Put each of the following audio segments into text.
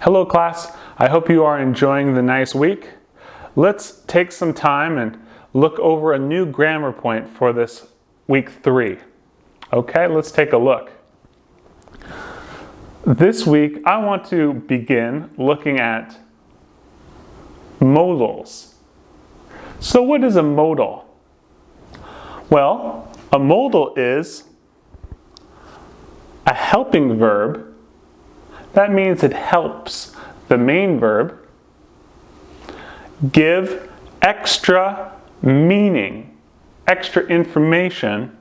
Hello class, I hope you are enjoying the nice week. Let's take some time and look over a new grammar point for this week 3. Okay, let's take a look. This week I want to begin looking at modals. So what is a modal? Well, a modal is a helping verb. That means it helps the main verb give extra meaning, extra information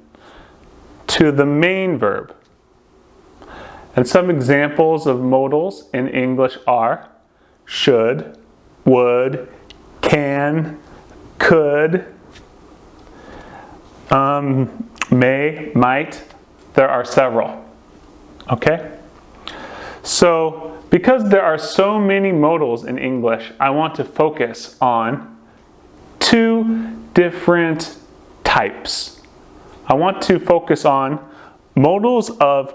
to the main verb. And some examples of modals in English are should, would, can, could, may, might. There are several. Okay? So, because there are so many modals in English, I want to focus on 2 different types. I want to focus on modals of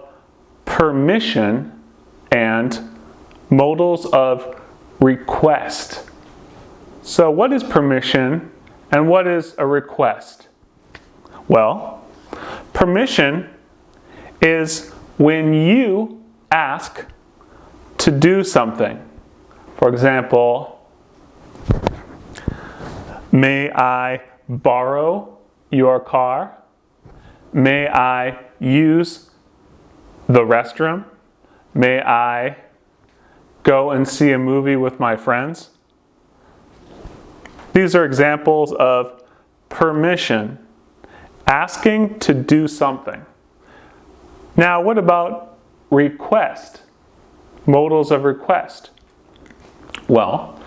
permission and modals of request. So, what is permission and what is a request? Well, permission is when you ask to do something. For example, may I borrow your car? May I use the restroom? May I go and see a movie with my friends? These are examples of permission, asking to do something. Now, what about request? Modals of request. Well,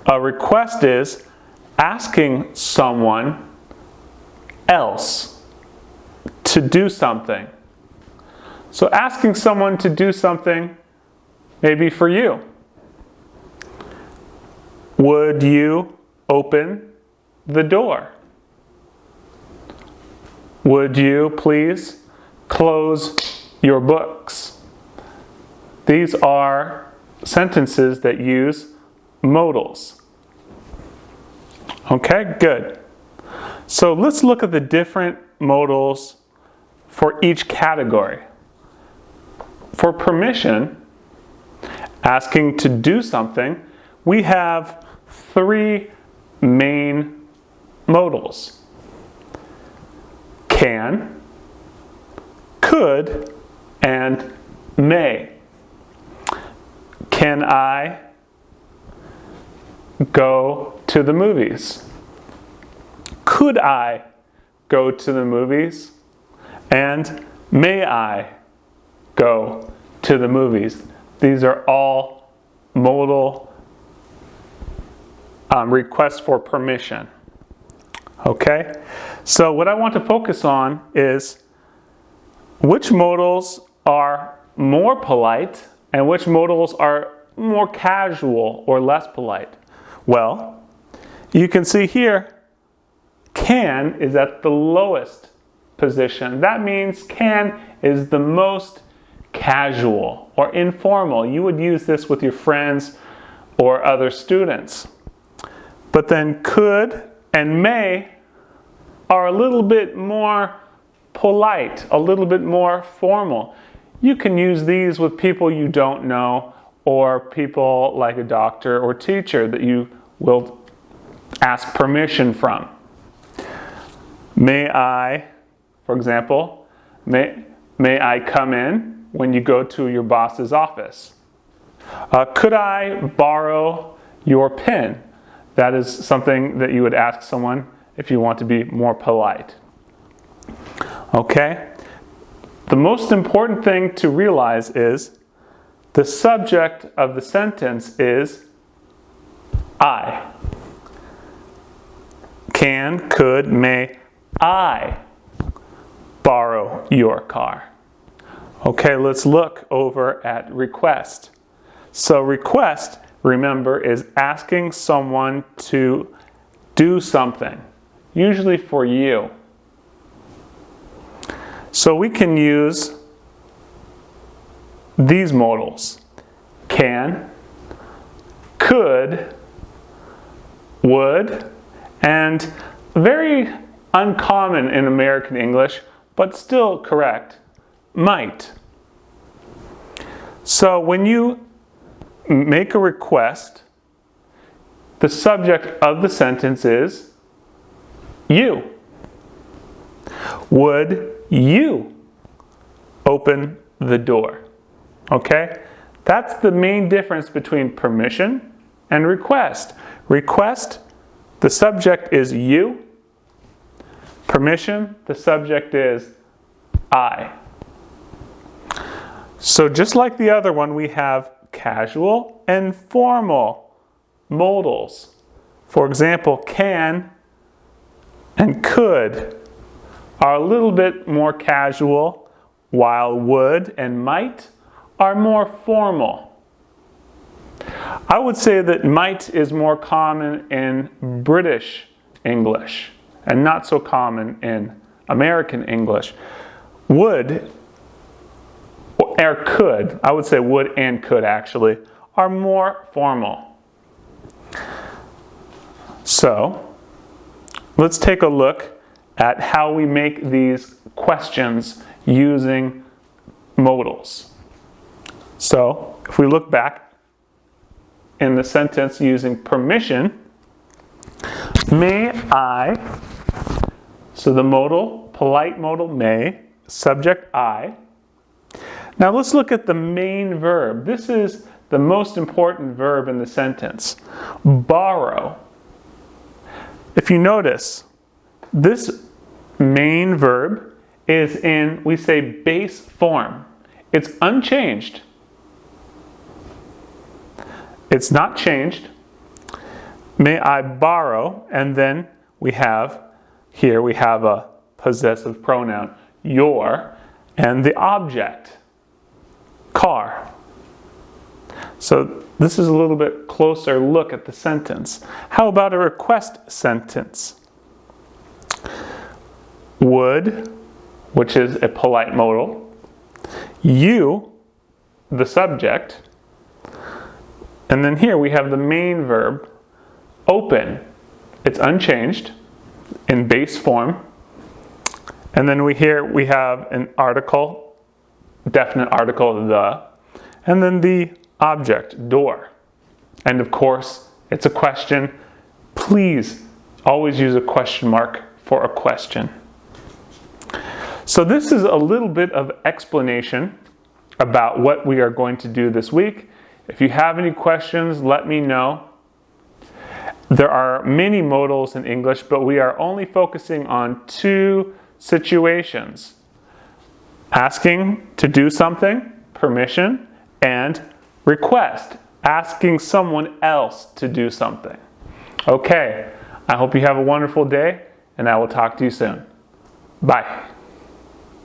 a request is asking someone else to do something. So asking someone to do something maybe for you. Would you open the door? Would you please close your books? These are sentences that use modals. Okay, good. So let's look at the different modals for each category. For permission, asking to do something, we have 3 main modals. Can, could, and may. Can I go to the movies? Could I go to the movies? And may I go to the movies? These are all modal requests for permission. Okay? So what I want to focus on is which modals are more polite and which modals are more casual or less polite. Well, you can see here, can is at the lowest position. That means can is the most casual or informal. You would use this with your friends or other students. But then could and may are a little bit more polite, a little bit more formal. You can use these with people you don't know or people like a doctor or teacher that you will ask permission from. May I, for example, may I come in when you go to your boss's office? Could I borrow your pen? That is something that you would ask someone if you want to be more polite. Okay? The most important thing to realize is the subject of the sentence is I. Can, could, may I borrow your car? Okay, let's look over at request. So request, remember, is asking someone to do something, usually for you. So we can use these modals, can, could, would, and very uncommon in American English, but still correct, might. So when you make a request, the subject of the sentence is you. Would you open the door? Okay? That's the main difference between permission and request. Request, the subject is you. Permission, the subject is I. So just like the other one, we have casual and formal modals. For example, can and could are a little bit more casual, while would and might are more formal. I would say that might is more common in British English and not so common in American English. Would or could, I would say would and could actually, are more formal. So, let's take a look at how we make these questions using modals. So, if we look back in the sentence using permission, may I, so the modal, polite modal may, subject I. Now let's look at the main verb. This is the most important verb in the sentence. Borrow. If you notice, this main verb is in, we say, base form. It's unchanged. It's not changed. May I borrow, and then we have, here we have a possessive pronoun, your, and the object, car. So this is a little bit closer look at the sentence. How about a request sentence? Would, which is a polite modal, you, the subject, and then here we have the main verb, open. It's unchanged in base form. And then we have an article, definite article, the, and then the object, door. And of course, it's a question. Please always use a question mark for a question. So this is a little bit of explanation about what we are going to do this week. If you have any questions, let me know. There are many modals in English, but we are only focusing on 2 situations. Asking to do something, permission, and request, asking someone else to do something. Okay, I hope you have a wonderful day, and I will talk to you soon. Bye.